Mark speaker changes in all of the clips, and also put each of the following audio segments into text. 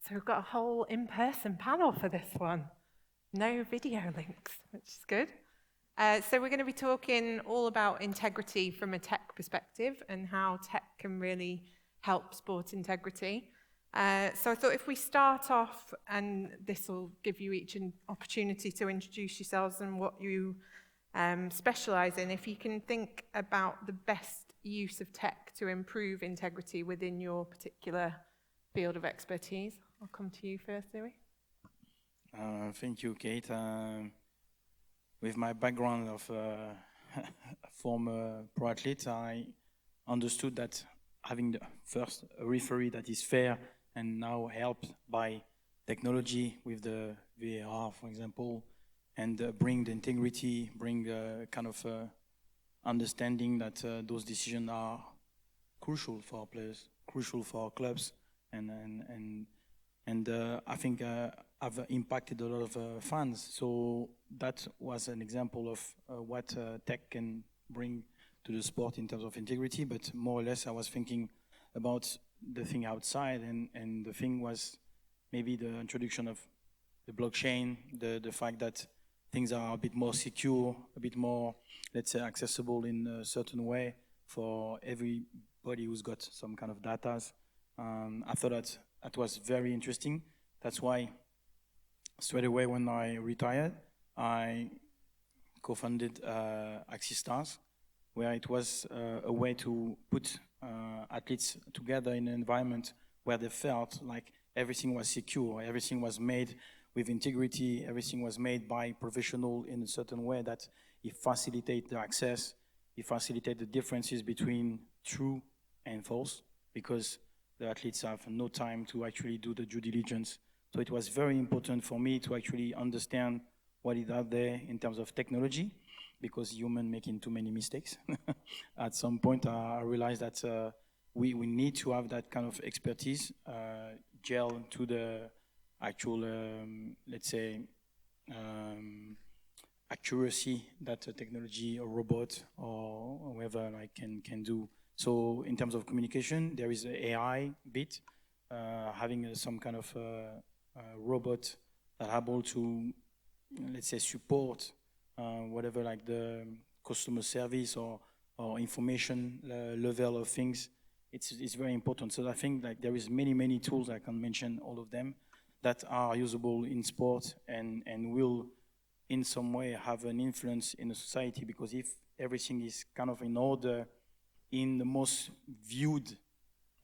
Speaker 1: So we've got a whole in-person panel for this one. No video links, which is good. So we're going to be talking all about integrity from a tech perspective and how tech can really help sport integrity. So I thought if we start off, and this will give you each an opportunity to introduce yourselves and what you specialise in, if you can think about the best use of tech to improve integrity within your particular field of expertise. I'll come to you first, Louis.
Speaker 2: Thank you, Kate. With my background of former pro athlete, I understood that having the first a referee that is fair and now helped by technology with the VAR, for example, and bring the integrity, bring kind of understanding that those decisions are crucial for our players, crucial for our clubs, and I think I've impacted a lot of fans. So that was an example of what tech can bring to the sport in terms of integrity. But more or less, I was thinking about the thing outside, and the thing was maybe the introduction of the blockchain, the fact that things are a bit more secure, a bit more, let's say, accessible in a certain way for everybody who's got some kind of data. I thought that was very interesting. That's why straight away when I retired, I co-founded Axis Stars, where it was a way to put athletes together in an environment where they felt like everything was secure, everything was made with integrity, everything was made by professional in a certain way that it facilitates the access, it facilitates the differences between true and false, because the athletes have no time to actually do the due diligence. So it was very important for me to actually understand what is out there in terms of technology, because humans making too many mistakes. At some point, I realized that we need to have that kind of expertise, gel to the actual, let's say, accuracy that a technology or robot or whoever like can do. So in terms of communication, there is an AI bit, having some kind of robot that are able to, let's say, support whatever like the customer service or information level of things. It's very important. So I think like there is many tools, I can mention all of them, that are usable in sport and will in some way have an influence in the society, because if everything is kind of in order in the most viewed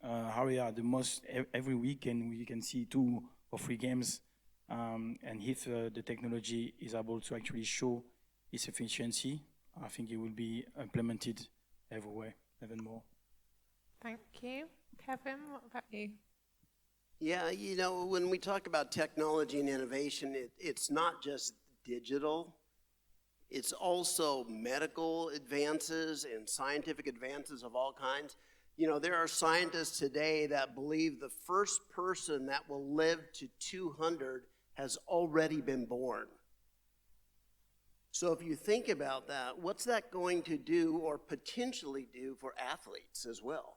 Speaker 2: area, the most every weekend we can see 2 or 3 games, and if the technology is able to actually show its efficiency, I think it will be implemented everywhere, even more.
Speaker 1: Thank you. Kevin, what about you?
Speaker 3: Yeah, you know, when we talk about technology and innovation, it's not just digital. It's also medical advances and scientific advances of all kinds. You know, there are scientists today that believe the first person that will live to 200 has already been born. So if you think about that, what's that going to do or potentially do for athletes as well?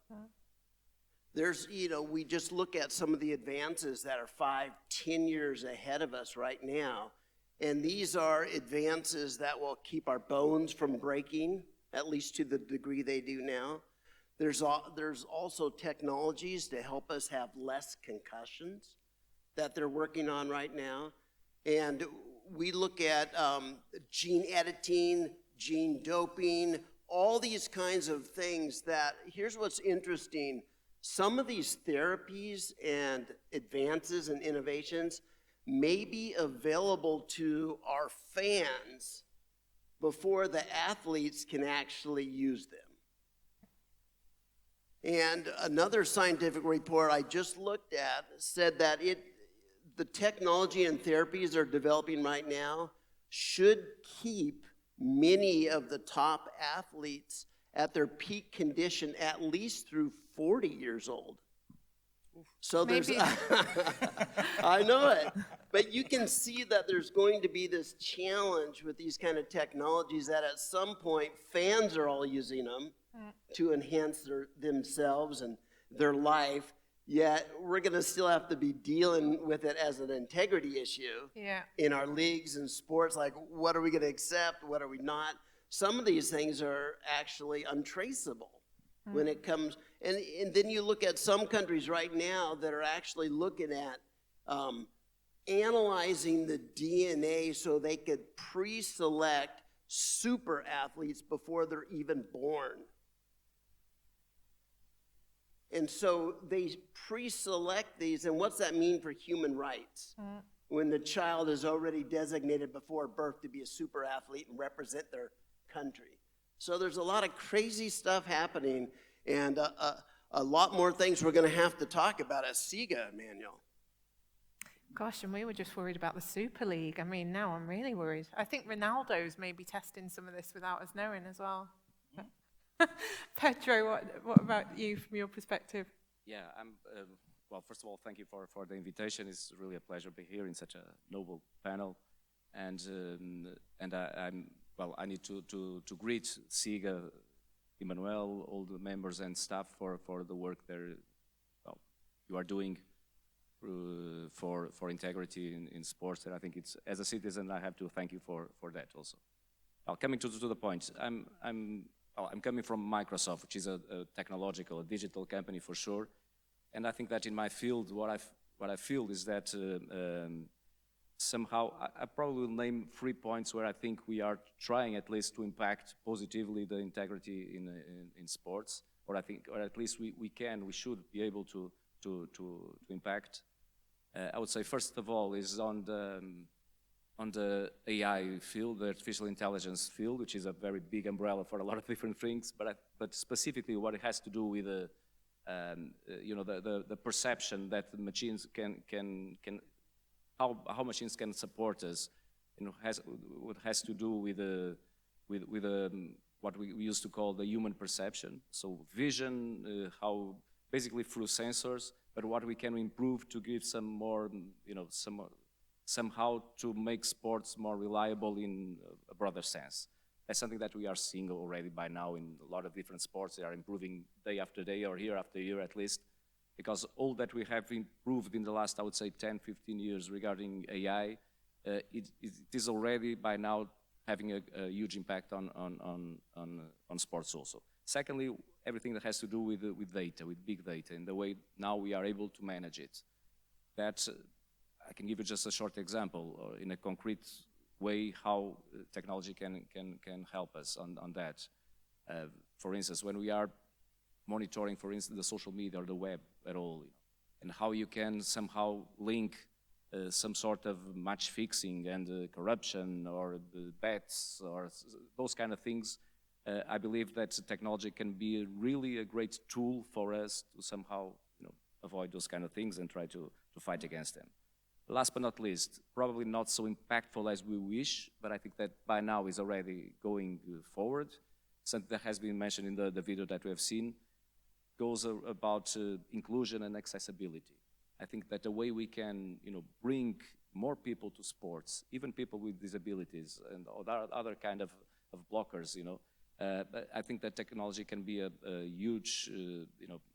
Speaker 3: There's, you know, we just look at some of the advances that are 5, 10 years ahead of us right now. And these are advances that will keep our bones from breaking, at least to the degree they do now. There's also technologies to help us have less concussions that they're working on right now. And we look at gene editing, gene doping, all these kinds of things that, here's what's interesting. Some of these therapies and advances and innovations may be available to our fans before the athletes can actually use them. And another scientific report I just looked at said that the technology and therapies they're developing right now should keep many of the top athletes at their peak condition at least through 40 years old. So there's, I know it, but you can see that there's going to be this challenge with these kind of technologies that at some point fans are all using them to enhance themselves and their life. Yet we're going to still have to be dealing with it as an integrity issue
Speaker 1: Yeah.
Speaker 3: in our leagues and sports. Like, what are we going to accept? What are we not? Some of these things are actually untraceable when it comes. And then you look at some countries right now that are actually looking at analyzing the DNA so they could pre-select super athletes before they're even born. And so they pre-select these, and what's that mean for human rights? When the child is already designated before birth to be a super athlete and represent their country. So there's a lot of crazy stuff happening, and a lot more things we're going to have to talk about at Siga, Emmanuel.
Speaker 1: Gosh, and we were just worried about the Super League. I mean, now I'm really worried. I think Ronaldo's maybe testing some of this without us knowing as well. Pedro, what about you from your perspective?
Speaker 4: Yeah, well, first of all, thank you for the invitation. It's really a pleasure to be here in such a noble panel. And I need to greet Siga, Emmanuel, all the members and staff for the work you are doing for integrity in sports. And I think it's, as a citizen, I have to thank you for that also. Well, coming to the point, I'm coming from Microsoft, which is a technological, a digital company for sure, and I think that in my field, what I feel is that somehow I probably will name 3 points where I think we are trying at least to impact positively the integrity in sports, or at least we should be able to impact. I would say first of all is on the AI field, the artificial intelligence field, which is a very big umbrella for a lot of different things, but specifically what it has to do with the perception that the machines how machines can support us, what has to do with what we used to call the human perception. So vision, how basically through sensors, but what we can improve to give some more, somehow to make sports more reliable in a broader sense. That's something that we are seeing already by now in a lot of different sports. They are improving day after day or year after year at least, because all that we have improved in the last, I would say, 10, 15 years regarding AI, it is already by now having a huge impact on sports also. Secondly, everything that has to do with data, with big data, and the way now we are able to manage it. That's I can give you just a short example, or in a concrete way, how technology can help us on that. For instance, when we are monitoring, for instance, the social media or the web at all, and how you can somehow link some sort of match fixing and corruption or bets or those kind of things. I believe that technology can be really a great tool for us to somehow avoid those kind of things and try to fight against them. Last but not least, probably not so impactful as we wish, but I think that by now is already going forward. Something that has been mentioned in the video that we have seen goes about inclusion and accessibility. I think that the way we can, bring more people to sports, even people with disabilities and other kind of blockers, I think that technology can be a huge,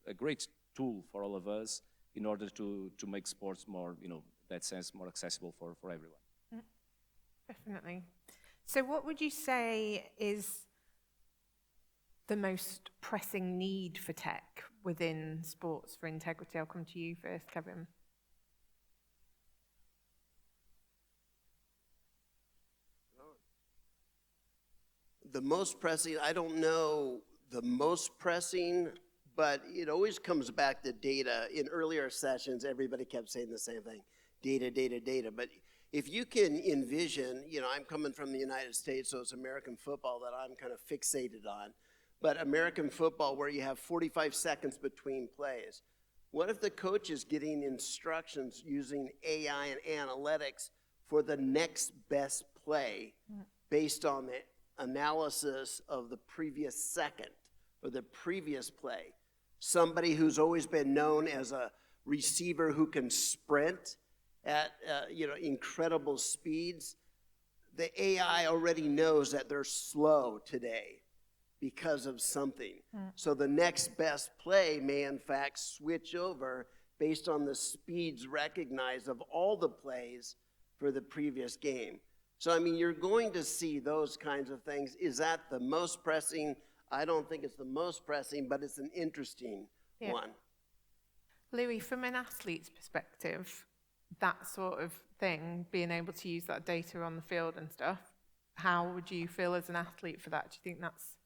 Speaker 4: a great tool for all of us in order to make sports more, that sense, more accessible for everyone.
Speaker 1: Definitely. So what would you say is the most pressing need for tech within sports for integrity? I'll come to you first, Kevin.
Speaker 3: The most pressing, I don't know the most pressing, but it always comes back to data. In earlier sessions, everybody kept saying the same thing, data, data, data. But if you can envision, I'm coming from the United States, so it's American football that I'm kind of fixated on. But American football, where you have 45 seconds between plays, what if the coach is getting instructions using AI and analytics for the next best play based on the analysis of the previous second or the previous play? Somebody who's always been known as a receiver who can sprint at incredible speeds, the AI already knows that they're slow today because of something. So the next best play may in fact switch over based on the speeds recognized of all the plays for the previous game. So, I mean, you're going to see those kinds of things. Is that the most pressing? I don't think it's the most pressing, but it's an interesting one.
Speaker 1: Louis, from an athlete's perspective, that sort of thing, being able to use that data on the field and stuff, how would you feel as an athlete for that? Do you think that's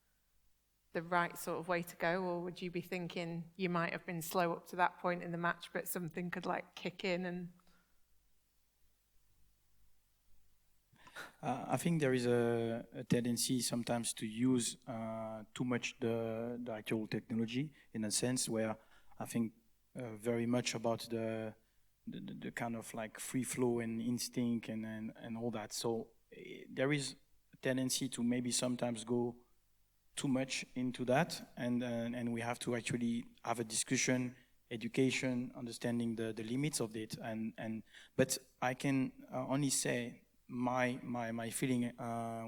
Speaker 1: the right sort of way to go, or would you be thinking you might have been slow up to that point in the match, but something could like kick in and...
Speaker 2: I think there is a tendency sometimes to use too much the actual technology, in a sense where I think very much about the kind of like free flow and instinct and all that. So there is a tendency to maybe sometimes go too much into that, and we have to actually have a discussion, education, understanding the limits of it. But I can only say my feeling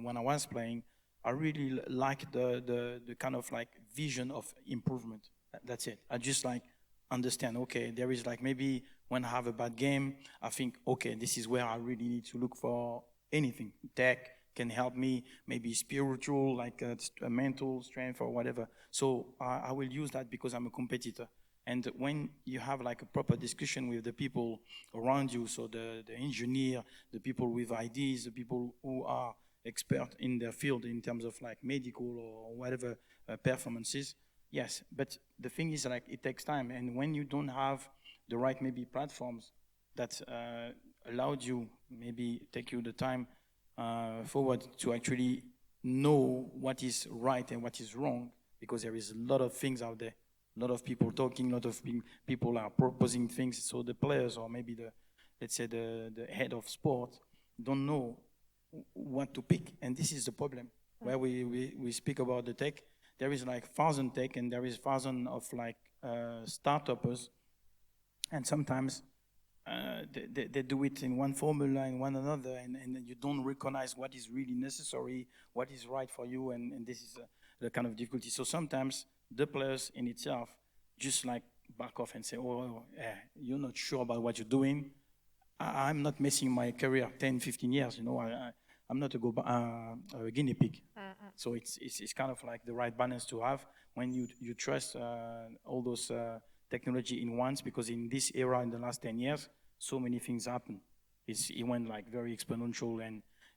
Speaker 2: when I was playing, I really like the kind of like vision of improvement. That's it. I just like understand, okay, there is like maybe when I have a bad game, I think, okay, this is where I really need to look for anything. Tech can help me, maybe spiritual, like a mental strength or whatever. So I will use that because I'm a competitor. And when you have like a proper discussion with the people around you, so the engineer, the people with ideas, the people who are expert in their field in terms of like medical or whatever performances, yes, but the thing is like it takes time, and when you don't have the right maybe platforms that allowed you, maybe take you the time forward to actually know what is right and what is wrong, because there is a lot of things out there, a lot of people talking, a lot of people are proposing things, so the players or maybe let's say the head of sport don't know what to pick, and this is the problem. Where we speak about the tech, there is like 1,000 tech and there is 1,000 of like startups, and sometimes they do it in one formula and one another, and you don't recognize what is really necessary, what is right for you, and this is the kind of difficulty. So sometimes the players in itself just like back off and say, you're not sure about what you're doing. I'm not messing my career 10, 15 years, you know, I'm not a guinea pig. So it's kind of like the right balance to have when you trust all those technology in once, because in this era, in the last 10 years, so many things happen. It went like very exponential,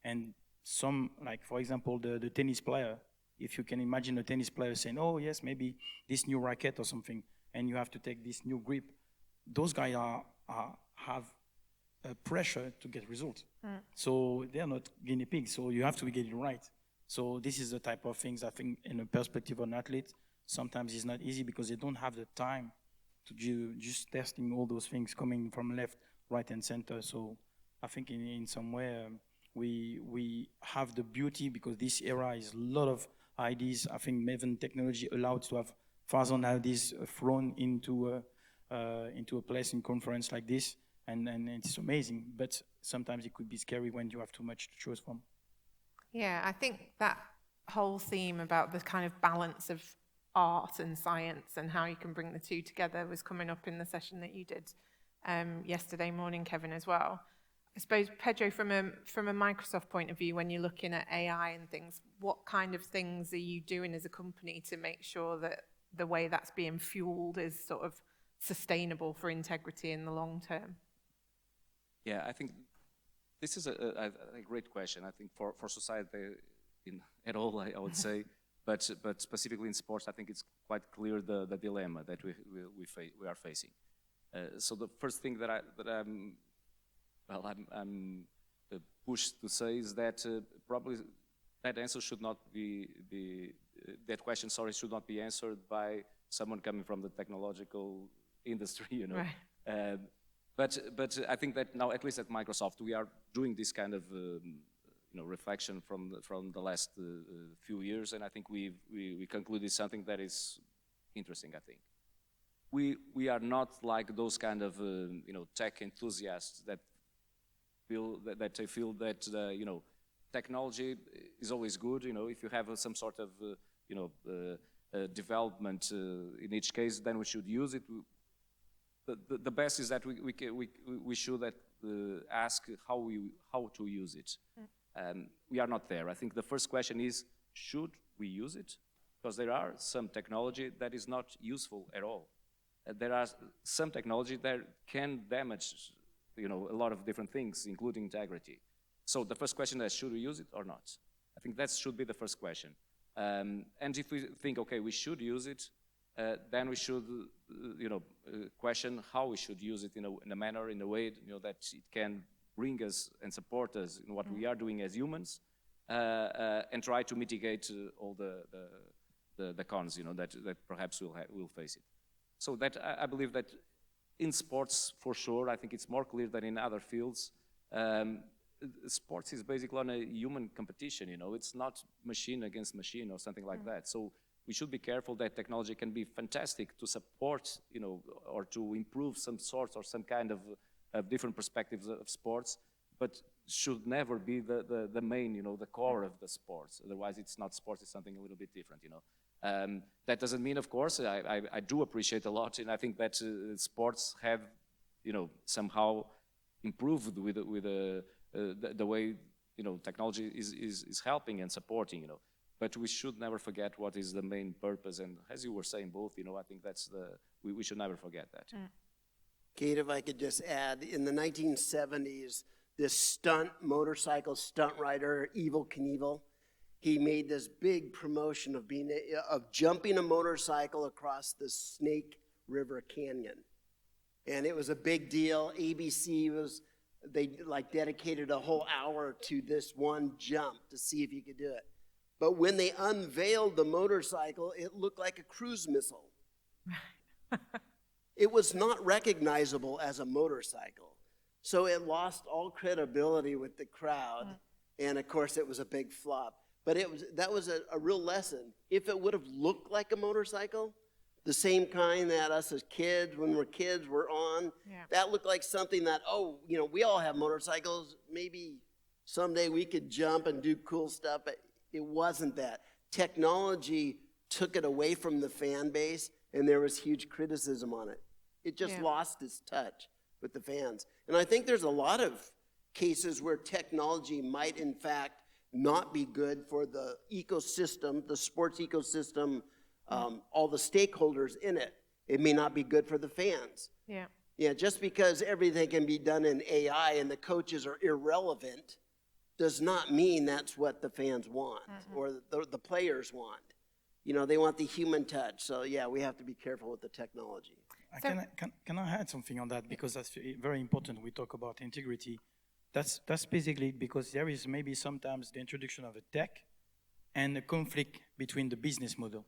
Speaker 2: and some, like for example, the tennis player, if you can imagine a tennis player saying, oh yes, maybe this new racket or something, and you have to take this new grip, those guys have pressure to get results. So they're not guinea pigs, so you have to get it right. So this is the type of things I think in a perspective of an athlete, sometimes it's not easy because they don't have the time to just testing all those things coming from left, right, and center. So I think in some way we have the beauty, because this era is a lot of ideas. I think even technology allowed to have 1,000 ideas thrown into a place in conference like this, and it's amazing. But sometimes it could be scary when you have too much to choose from.
Speaker 1: Yeah, I think that whole theme about the kind of balance of art and science and how you can bring the two together was coming up in the session that you did yesterday morning, Kevin, as well. I suppose, Pedro, from a Microsoft point of view, when you're looking at AI and things, what kind of things are you doing as a company to make sure that the way that's being fueled is sort of sustainable for integrity in the long term?
Speaker 4: Yeah, I think this is a great question. I think for society at all, I would say, but specifically in sports, I think it's quite clear the dilemma that we are facing. So the first thing that I'm pushed to say is that probably that answer should not be that question. Sorry, should not be answered by someone coming from the technological industry. You know. Right. But I think that now, at least at Microsoft, we are doing this kind of reflection from the last few years, and I think we concluded something that is interesting. I think we are not like those kind of tech enthusiasts that feel that technology is always good. If you have some sort of development in each case, then we should use it. the best is that we should ask how to use it. We are not there. I think the first question is, should we use it? Because there are some technology that is not useful at all. There are some technology that can damage, a lot of different things, including integrity. So the first question is, should we use it or not? I think that should be the first question. And if we think, okay, we should use it, then we should, question how we should use it in a manner, in a way, that it can bring us and support us in what we are doing as humans, and try to mitigate all the cons, that perhaps we'll face it. So that I believe that in sports, for sure, I think it's more clear than in other fields. Sports is basically on a human competition, it's not machine against machine or something like that. So we should be careful that technology can be fantastic to support, or to improve some sorts or some kind of different perspectives of sports, but should never be the main, the core of the sports. Otherwise, it's not sports, it's something a little bit different, That doesn't mean, of course, I do appreciate a lot, and I think that sports have, somehow improved with the way, technology is helping and supporting, But we should never forget what is the main purpose, and as you were saying both, I think that's we should never forget that.
Speaker 3: Kate, if I could just add, in the 1970s, this motorcycle stunt rider, Evel Knievel, he made this big promotion of jumping a motorcycle across the Snake River Canyon. And it was a big deal. ABC they dedicated a whole hour to this one jump to see if you could do it. But when they unveiled the motorcycle, it looked like a cruise missile. It was not recognizable as a motorcycle. So it lost all credibility with the crowd. And of course, it was a big flop. But that was a real lesson. If it would have looked like a motorcycle, the same kind that us as kids, when we're kids, we're on, that looked like something that, we all have motorcycles. Maybe someday we could jump and do cool stuff. But it wasn't that. Technology took it away from the fan base, and there was huge criticism on it. It just lost its touch with the fans. And I think there's a lot of cases where technology might, in fact, not be good for the ecosystem, the sports ecosystem, all the stakeholders in it. It may not be good for the fans. Yeah, just because everything can be done in AI and the coaches are irrelevant does not mean that's what the fans want or the players want. They want the human touch. So yeah, we have to be careful with the technology.
Speaker 2: Can I add something on that? Because that's very important. We talk about integrity. That's basically because there is maybe sometimes the introduction of a tech and a conflict between the business model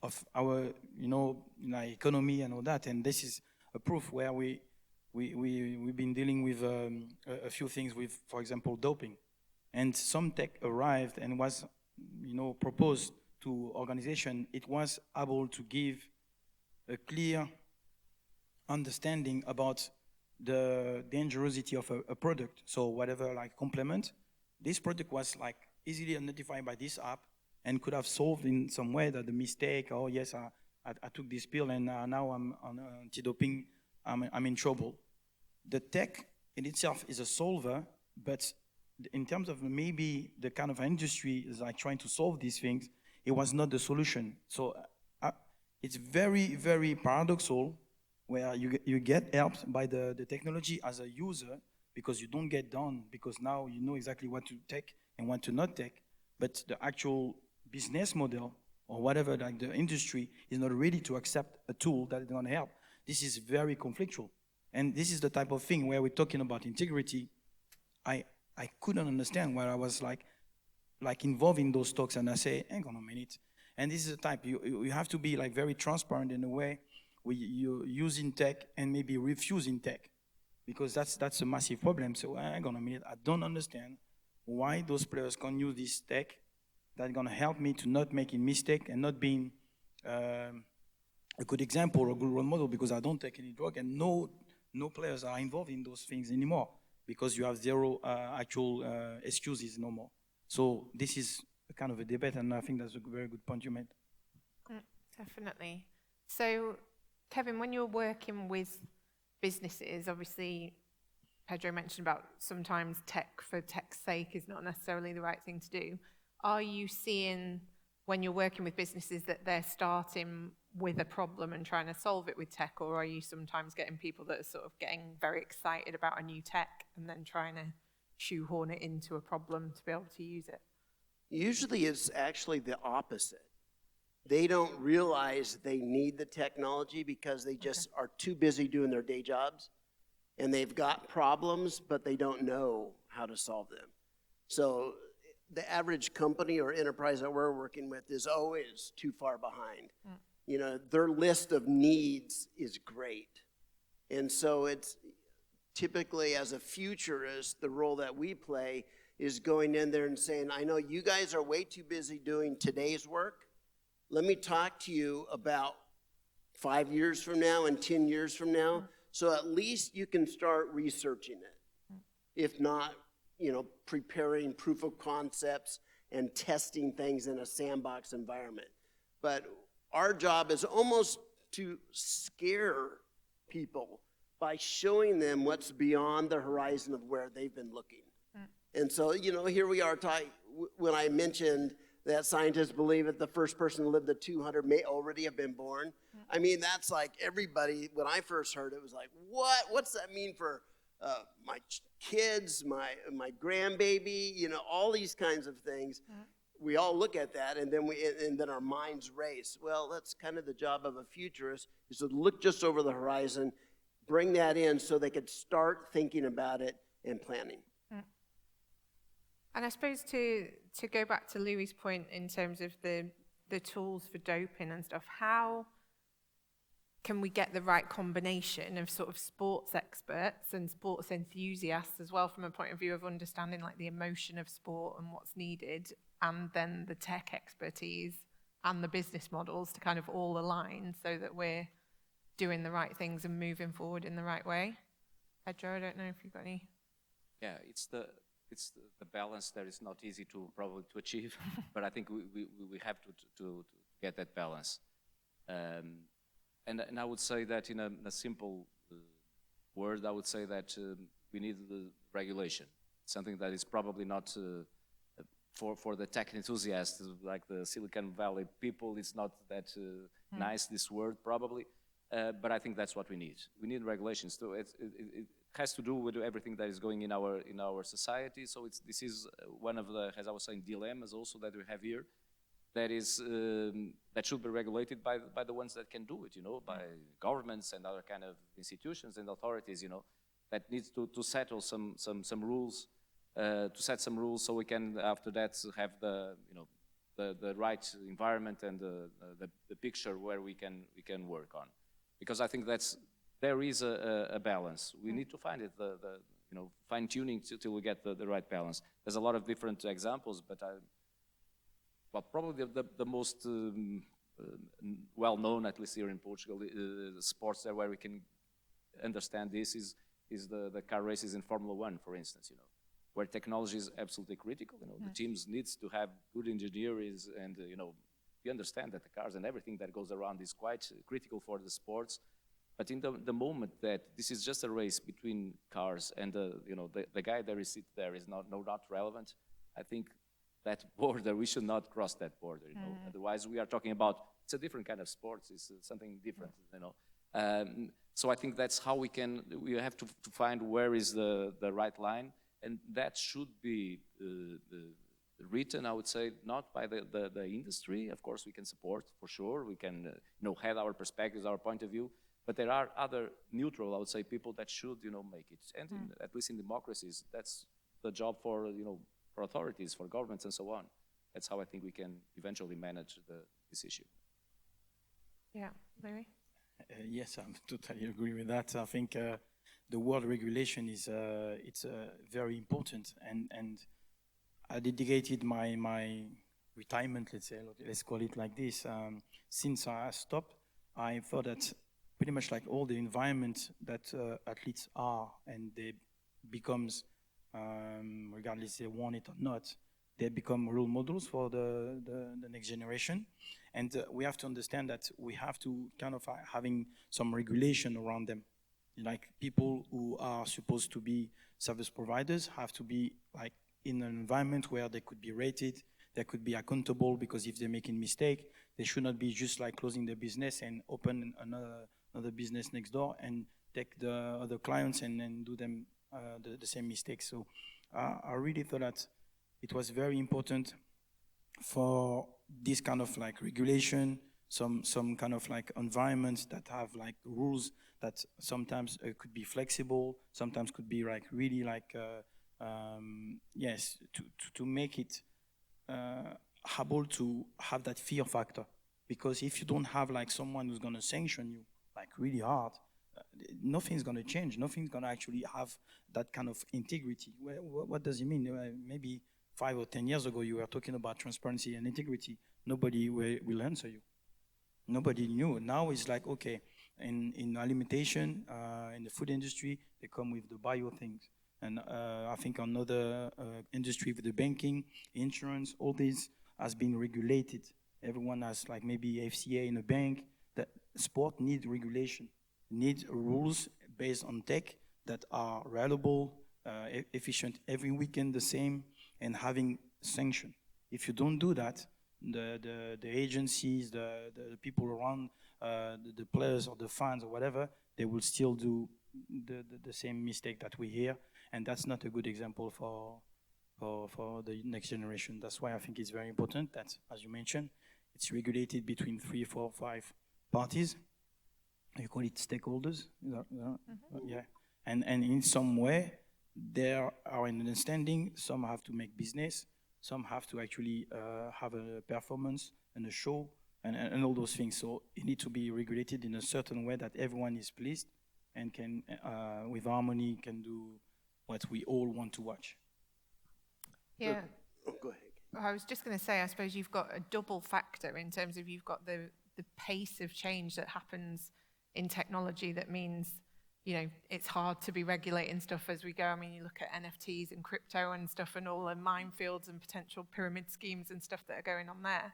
Speaker 2: of our, economy and all that. And this is a proof where we've been dealing with a few things with, for example, doping. And some tech arrived and was, proposed to organization. It was able to give a clear understanding about the dangerosity of a product. So whatever complement, this product was easily identified by this app and could have solved in some way that the mistake, oh yes, I took this pill and now I'm on anti-doping, I'm in trouble. The tech in itself is a solver, but in terms of maybe the kind of industry is trying to solve these things, it was not the solution. So it's very, very paradoxal where you get helped by the technology as a user because you don't get done, because now you know exactly what to take and what to not take, but the actual business model or whatever, the industry is not ready to accept a tool that is going to help. This is very conflictual. And this is the type of thing where we're talking about integrity. I couldn't understand where I was involved in those talks, and I say, hang on a minute. And this is the type, you have to be very transparent in a way where you're using tech and maybe refusing tech, because that's a massive problem. So hang on a minute, I don't understand why those players can't use this tech that's gonna help me to not making mistake and not being a good example or a good role model, because I don't take any drug, and no players are involved in those things anymore because you have zero actual excuses no more. So this is a kind of a debate, and I think that's a very good point you made.
Speaker 1: Definitely. So Kevin, when you're working with businesses, obviously Pedro mentioned about sometimes tech for tech's sake is not necessarily the right thing to do. Are you seeing when you're working with businesses that they're starting with a problem and trying to solve it with tech, or are you sometimes getting people that are sort of getting very excited about a new tech and then trying to shoehorn it into a problem to be able to use it?
Speaker 3: Usually it's actually the opposite. They don't realize they need the technology because they just are too busy doing their day jobs, and they've got problems, but they don't know how to solve them. So the average company or enterprise that we're working with is always too far behind. You know, their list of needs is great. And so it's typically, as a futurist, the role that we play is going in there and saying, I know you guys are way too busy doing today's work. Let me talk to you about 5 years from now and 10 years from now, so at least you can start researching it. If not, you know, preparing proof of concepts and testing things in a sandbox environment. But our job is almost to scare people by showing them what's beyond the horizon of where they've been looking. And so, you know, here we are talking, when I mentioned that scientists believe that the first person to live to 200 may already have been born. I mean, that's like everybody, when I first heard it, was like, what? What's that mean for my kids, my grandbaby, you know, all these kinds of things. We all look at that, and then our minds race. Well, that's kind of the job of a futurist, is to look just over the horizon, bring that in so they could start thinking about it and planning.
Speaker 1: And I suppose to go back to Louis' point in terms of the tools for doping and stuff, how can we get the right combination of sort of sports experts and sports enthusiasts as well, from a point of view of understanding like the emotion of sport and what's needed, and then the tech expertise and the business models to kind of all align so that we're doing the right things and moving forward in the right way? Pedro, I don't know if you've got any.
Speaker 4: Yeah, it's the balance that is not easy to probably to achieve, but I think we have to get that balance. And I would say that in a simple word, I would say that we need the regulation. Something that is probably not for the tech enthusiasts like the Silicon Valley people. It's not that nice, this word probably, but I think that's what we need. We need regulations. So it has to do with everything that is going in our society. So this is one of the, as I was saying, dilemmas also that we have here. That is that should be regulated by the ones that can do it, you know, by governments and other kind of institutions and authorities, you know, that needs to settle some rules, to set some rules so we can after that have the, you know, the right environment and the picture where we can work on, because I think there is a balance. We need to find it, the you know, fine tuning till we get the right balance. There's a lot of different examples, but well, probably the most well-known, at least here in Portugal, sports there where we can understand this is the car races in Formula One, for instance, you know, where technology is absolutely critical. You know, the teams needs to have good engineers, and you know, you understand that the cars and everything that goes around is quite critical for the sports. But in the moment that this is just a race between cars and you know, the guy that is sit there is not relevant, I think that border, we should not cross that border, you know. Otherwise we are talking about, it's a different kind of sports, it's something different, you know. So I think that's how we have to find where is the right line, and that should be written, I would say, not by the industry. Of course we can support, for sure, we can you know, have our perspectives, our point of view, but there are other neutral, I would say, people that should, you know, make it. And at least in democracies, that's the job for, you know, for authorities, for governments, and so on. That's how I think we can eventually manage this issue.
Speaker 1: Yeah, Louis?
Speaker 2: Yes, I totally agree with that. I think the word regulation is it's very important, and I dedicated my retirement, let's call it like this. Since I stopped, I thought that pretty much like all the environment that athletes are, and they becomes regardless they want it or not, they become role models for the next generation. And we have to understand that we have to kind of having some regulation around them. Like people who are supposed to be service providers have to be like in an environment where they could be rated, they could be accountable, because if they're making mistake, they should not be just like closing their business and open another business next door and take the other clients and then do them the same mistakes. So I really thought that it was very important for this kind of like regulation, some kind of like environments that have like rules that sometimes could be flexible, sometimes could be like really like yes, to make it able to have that fear factor. Because if you don't have like someone who's going to sanction you like really hard, nothing's going to change. Nothing's going to actually have that kind of integrity. What does it mean? Maybe 5 or 10 years ago, you were talking about transparency and integrity. Nobody will answer you. Nobody knew. Now it's like, okay, in alimentation, in the food industry, they come with the bio things. And I think another industry with the banking, insurance, all this has been regulated. Everyone has like maybe FCA in a bank. That sport needs regulation, needs rules based on tech that are reliable, efficient, every weekend the same, and having sanction. If you don't do that, the agencies, the people around, the players or the fans or whatever, they will still do the same mistake that we hear, and that's not a good example for the next generation. That's why I think it's very important that, as you mentioned, it's regulated between 3, 4, 5 parties. You call it stakeholders, yeah. And in some way, there are an understanding. Some have to make business. Some have to actually have a performance and a show and all those things. So it needs to be regulated in a certain way that everyone is pleased and can, with harmony, can do what we all want to watch.
Speaker 1: Yeah.
Speaker 3: Oh, go ahead.
Speaker 1: I was just going to say, I suppose you've got a double factor in terms of you've got the pace of change that happens in technology that means, you know, it's hard to be regulating stuff as we go. I mean, you look at NFTs and crypto and stuff and all the minefields and potential pyramid schemes and stuff that are going on there.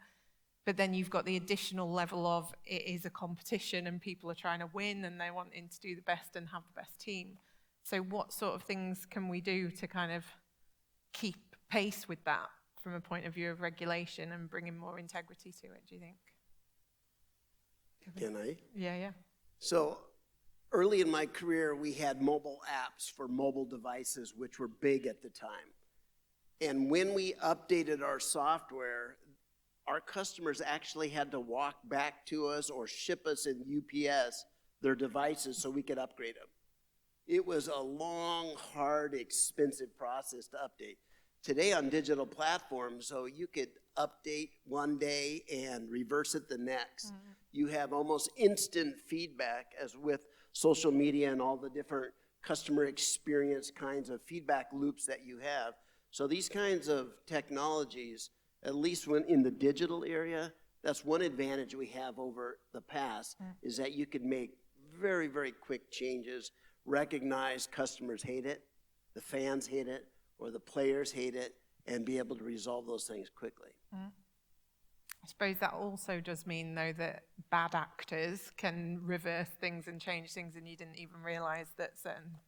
Speaker 1: But then you've got the additional level of it is a competition and people are trying to win and they're wanting to do the best and have the best team. So what sort of things can we do to kind of keep pace with that from a point of view of regulation and bringing more integrity to it, do you think?
Speaker 3: Can I?
Speaker 1: Yeah.
Speaker 3: So early in my career, we had mobile apps for mobile devices, which were big at the time. And when we updated our software, our customers actually had to walk back to us or ship us in UPS their devices so we could upgrade them. It was a long, hard, expensive process to update. Today on digital platforms, so you could update one day and reverse it the next. You have almost instant feedback, as with social media and all the different customer experience kinds of feedback loops that you have. So these kinds of technologies, at least when in the digital area, that's one advantage we have over the past, is that you could make very, very quick changes, recognize customers hate it, the fans hate it, or the players hate it, and be able to resolve those things quickly.
Speaker 1: I suppose that also does mean, though, that bad actors can reverse things and change things and you didn't even realize that certain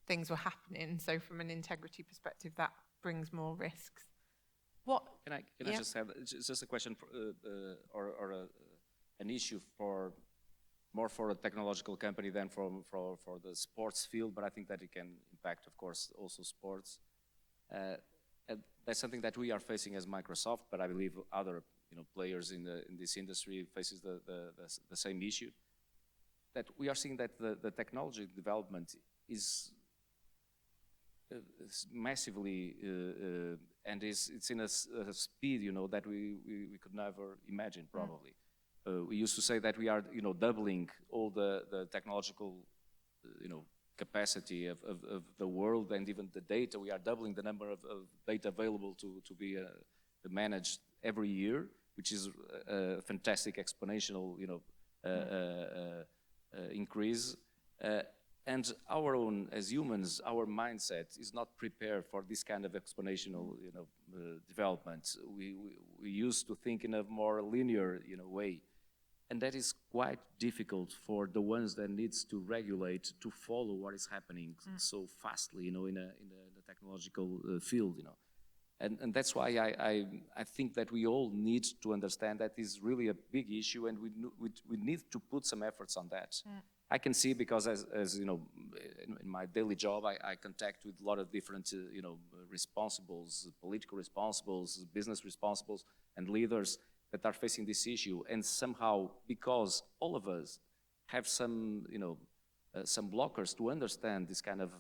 Speaker 1: things were happening. So from an integrity perspective, that brings more risks. What?
Speaker 4: Can I just have, it's just a question for, an issue for more for a technological company than for the sports field, but I think that it can impact, of course, also sports. And that's something that we are facing as Microsoft, but I believe other players in this industry faces the same issue. That we are seeing that the technology development is massively and it's in a speed that we could never imagine probably. We used to say that we are doubling all the technological capacity of the world and even the data. We are doubling the number of data available to be managed every year, which is a fantastic exponential increase. And our own, as humans, our mindset is not prepared for this kind of exponential, development. We used to think in a more linear, way. And that is quite difficult for the ones that needs to regulate to follow what is happening so fastly, in the technological field, And that's why I think that we all need to understand that is really a big issue, and we need to put some efforts on that. I can see, because as you know, in my daily job, I contact with a lot of different, responsibles, political responsibles, business responsibles, and leaders that are facing this issue. And somehow, because all of us have some, some blockers to understand this kind of,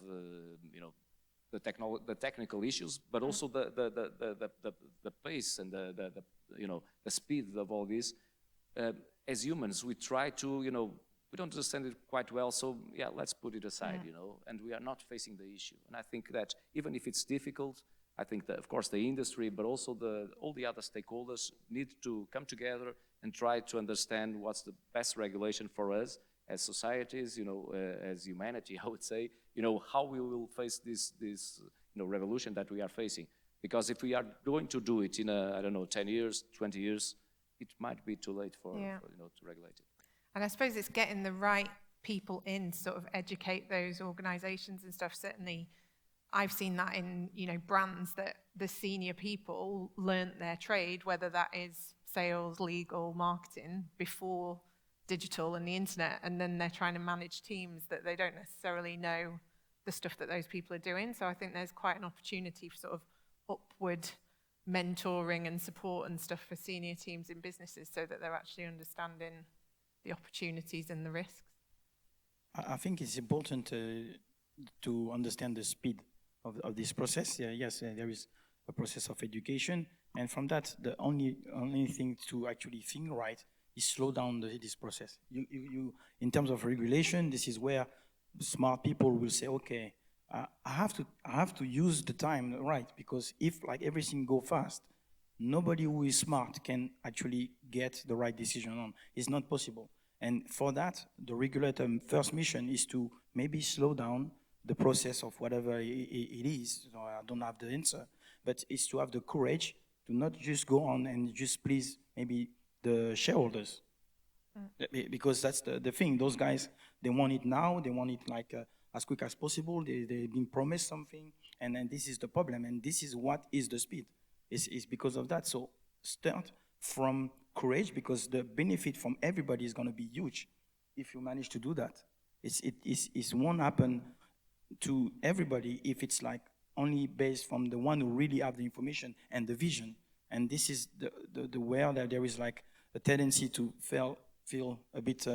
Speaker 4: the technical issues, but also the pace and the speed of all this. As humans, we try to, we don't understand it quite well, so yeah, let's put it aside, and we are not facing the issue. And I think that even if it's difficult, I think that, of course, the industry, but also all the other stakeholders need to come together and try to understand what's the best regulation for us as societies, as humanity, I would say, how we will face this revolution that we are facing. Because if we are going to do it in, I don't know, 10 years, 20 years, it might be too late for to regulate it.
Speaker 1: And I suppose it's getting the right people in to sort of educate those organizations and stuff. Certainly, I've seen that in, brands, that the senior people learnt their trade, whether that is sales, legal, marketing, before digital and the internet, and then they're trying to manage teams that they don't necessarily know the stuff that those people are doing. So I think there's quite an opportunity for sort of upward mentoring and support and stuff for senior teams in businesses, so that they're actually understanding the opportunities and the risks.
Speaker 2: I think it's important to understand the speed of this process. Yes, there is a process of education, and from that, the only thing to actually think right is slow down this process. You in terms of regulation, this is where smart people will say, okay, I have to use the time right, because if like everything go fast, nobody who is smart can actually get the right decision on. It's not possible. And for that, the regulator first mission is to maybe slow down the process of whatever it is. So I don't have the answer, but it's to have the courage to not just go on and just please maybe the shareholders. Because that's the thing. Those guys, they want it now. They want it like as quick as possible. They've been promised something, and then this is the problem. And this is what is the speed. It's because of that. So start from courage, because the benefit from everybody is going to be huge if you manage to do that. It won't happen to everybody if it's like only based from the one who really have the information and the vision. And this is the where that there is like a tendency to feel a bit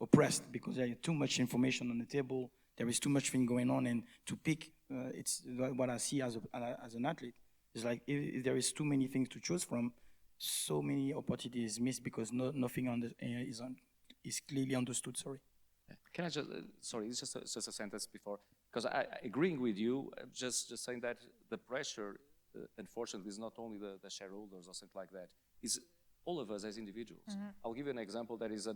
Speaker 2: oppressed, because there is too much information on the table. There is too much thing going on, and to pick, it's what I see as an athlete. It's like if there is too many things to choose from, so many opportunities missed because nothing is clearly understood. Sorry.
Speaker 4: Can I just, sorry, it's just a sentence before, because I agreeing with you, just saying that the pressure, unfortunately, is not only the shareholders or something like that, is all of us as individuals. I'll give you an example that is,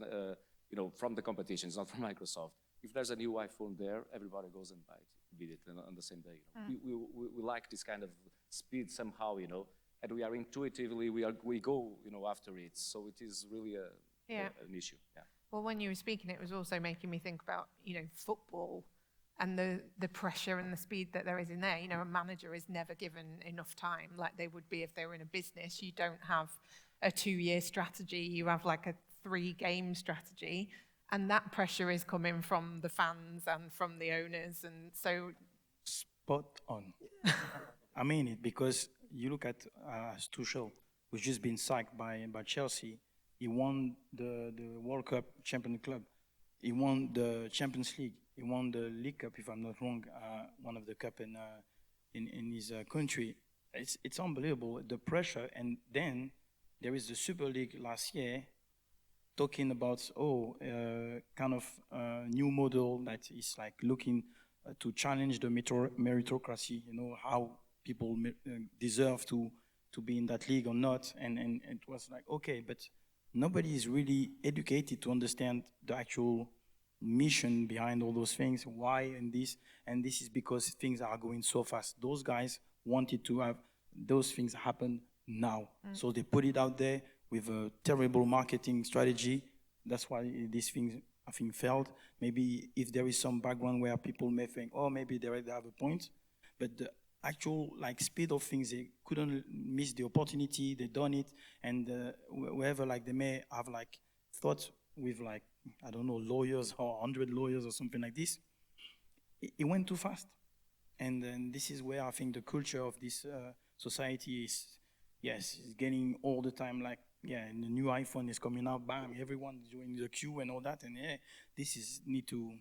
Speaker 4: from the competitions, not from Microsoft. If there's a new iPhone there, everybody goes and buys it immediately on the same day. We like this kind of speed somehow, and we are intuitively, we go, after it. So it is really an issue. Yeah.
Speaker 1: Well, when you were speaking, it was also making me think about, football and the pressure and the speed that there is in there. A manager is never given enough time, like they would be if they were in a business. You don't have a 2-year strategy. You have like a 3-game strategy. And that pressure is coming from the fans and from the owners. And so...
Speaker 2: Spot on. I mean it, because you look at Tuchel, who's just been sacked by Chelsea. He won the World Cup Champions Club. He won the Champions League. He won the League Cup, if I'm not wrong, one of the cup in his country. It's unbelievable, the pressure. And then there is the Super League last year, talking about kind of new model that is like looking to challenge the meritocracy. How people deserve to be in that league or not. And it was like, okay, but nobody is really educated to understand the actual mission behind all those things, why and this is because things are going so fast. Those guys wanted to have those things happen now. So they put it out there with a terrible marketing strategy. That's why these things, I think, failed. Maybe if there is some background where people may think, oh, maybe they have a point, but the actual like speed of things, they couldn't miss the opportunity, they done it, and wherever like they may have like thought with like, I don't know, lawyers or 100 lawyers or something like this, it went too fast. And then this is where I think the culture of this society is, yes, is getting all the time like, yeah, and the new iPhone is coming out, bam, everyone's doing the queue and all that, and yeah, this is need to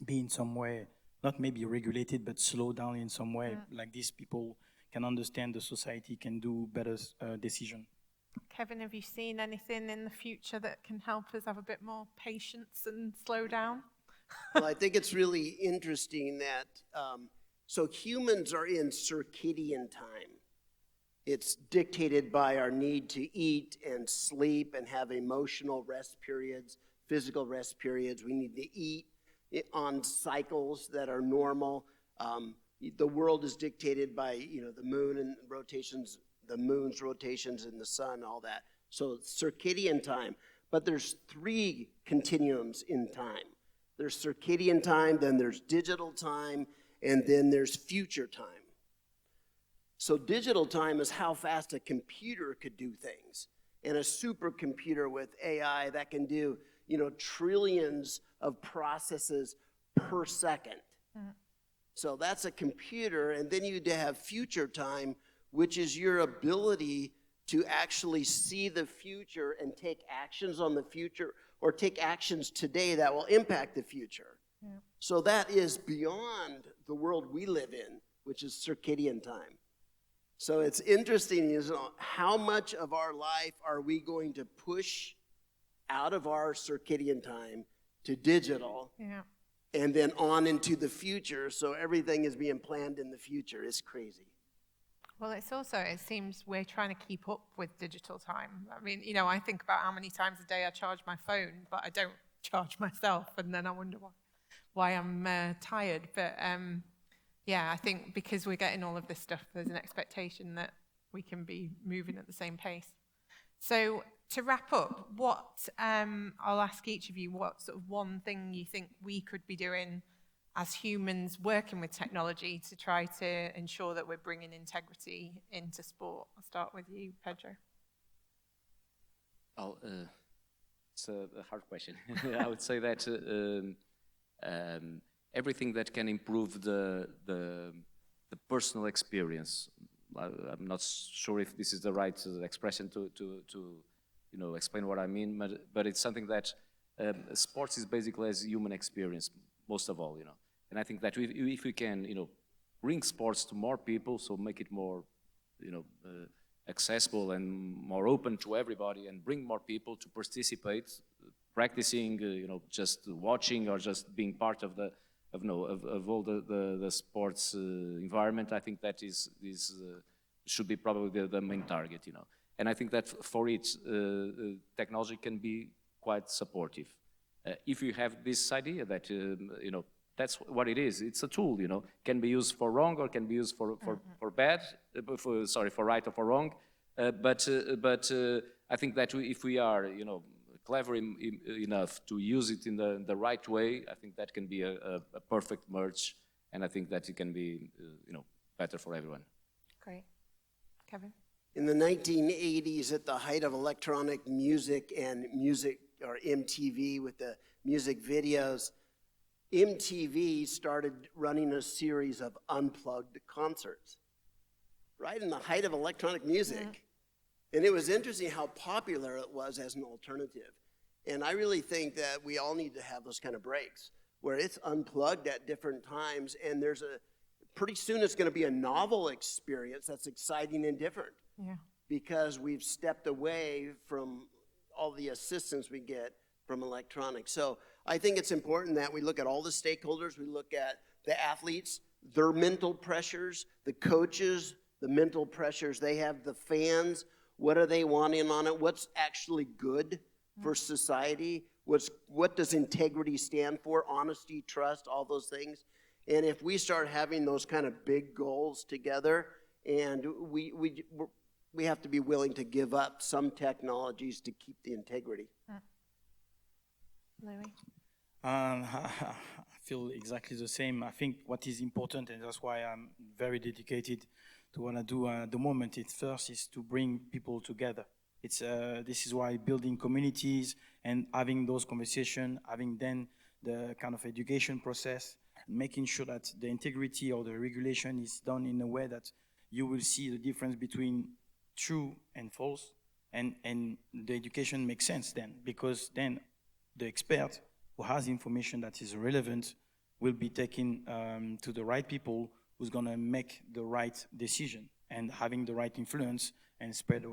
Speaker 2: be in some way, not maybe regulated, but slow down in some way, like these people can understand the society, can do better decision.
Speaker 1: Kevin, have you seen anything in the future that can help us have a bit more patience and slow down?
Speaker 3: Well, I think it's really interesting that, so humans are in circadian time. It's dictated by our need to eat and sleep and have emotional rest periods, physical rest periods. We need to eat on cycles that are normal. The world is dictated by, the moon and rotations, the moon's rotations and the sun, all that. So circadian time. But there's 3 continuums in time. There's circadian time, then there's digital time, and then there's future time. So digital time is how fast a computer could do things. And a supercomputer with AI that can do, trillions of processes per second. So that's a computer, and then you have future time, which is your ability to actually see the future and take actions on the future or take actions today that will impact the future. Yeah. So that is beyond the world we live in, which is circadian time. So it's interesting, how much of our life are we going to push out of our circadian time to digital, and then on into the future, so everything is being planned in the future. It's crazy.
Speaker 1: Well, it seems we're trying to keep up with digital time. I mean, I think about how many times a day I charge my phone, but I don't charge myself, and then I wonder why I'm tired. But yeah, I think because we're getting all of this stuff, there's an expectation that we can be moving at the same pace. So to wrap up, I'll ask each of you what sort of one thing you think we could be doing as humans working with technology to try to ensure that we're bringing integrity into sport. I'll start with you, Pedro.
Speaker 4: It's a hard question. I would say that everything that can improve the personal experience. I'm not sure if this is the right expression to explain what I mean, but it's something that sports is basically as human experience, most of all, And I think that if we can, bring sports to more people, so make it more, accessible and more open to everybody, and bring more people to participate, practicing, just watching or just being part of all the sports environment. I think that should be probably the main target, And I think that for it, technology can be quite supportive. If you have this idea that, that's what it is. It's a tool, Can be used for wrong or can be used for bad, for right or for wrong. But I think that if we are, clever enough to use it in the right way, I think that can be a perfect merge, and I think that it can be, better for everyone.
Speaker 1: Great. Kevin?
Speaker 3: In the 1980s, at the height of electronic music and music, or MTV with the music videos, MTV started running a series of unplugged concerts, right in the height of electronic music. And it was interesting how popular it was as an alternative. And I really think that we all need to have those kind of breaks where it's unplugged at different times, and pretty soon it's going to be a novel experience that's exciting and different. Yeah. Because we've stepped away from all the assistance we get from electronics. So I think it's important that we look at all the stakeholders. We look at the athletes, their mental pressures, the coaches, the mental pressures they have, the fans, what are they wanting on it, what's actually good for society, what does integrity stand for? Honesty, trust, all those things. And if we start having those kind of big goals together, and we have to be willing to give up some technologies to keep the integrity.
Speaker 1: Louis?
Speaker 2: I feel exactly the same. I think what is important, and that's why I'm very dedicated to what I do at the moment, first is to bring people together. This is why building communities and having those conversations, having then the kind of education process, making sure that the integrity or the regulation is done in a way that you will see the difference between true and false, and the education makes sense then, because then the expert who has information that is relevant will be taken to the right people who's going to make the right decision and having the right influence and spread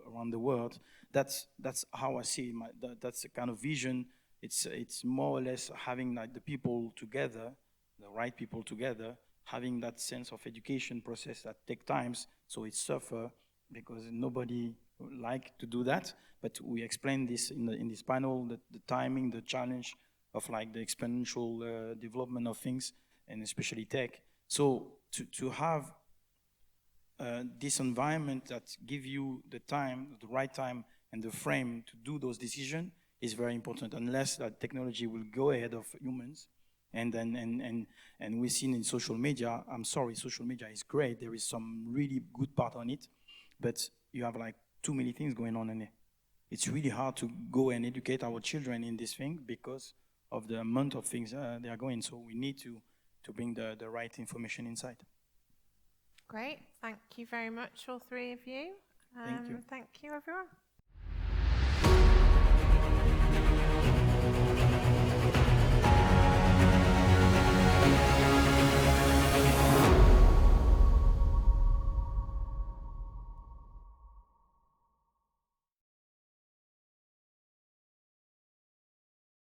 Speaker 2: around the world. That's how I see it. That's the kind of vision. It's more or less having like the people together, the right people together, having that sense of education process that take times, so it suffer because nobody like to do that. But we explained this in this panel, the timing, the challenge of like the exponential development of things, and especially tech. So to have this environment that give you the time, the right time, and the frame to do those decisions is very important. Unless that technology will go ahead of humans, and we've seen in social media. I'm sorry, social media is great. There is some really good part on it, but you have like too many things going on in it. It's really hard to go and educate our children in this thing because of the amount of things they are going. So we need to bring the right information inside.
Speaker 1: Great. Thank you very much, all three of you.
Speaker 2: Thank you.
Speaker 1: Thank you, everyone.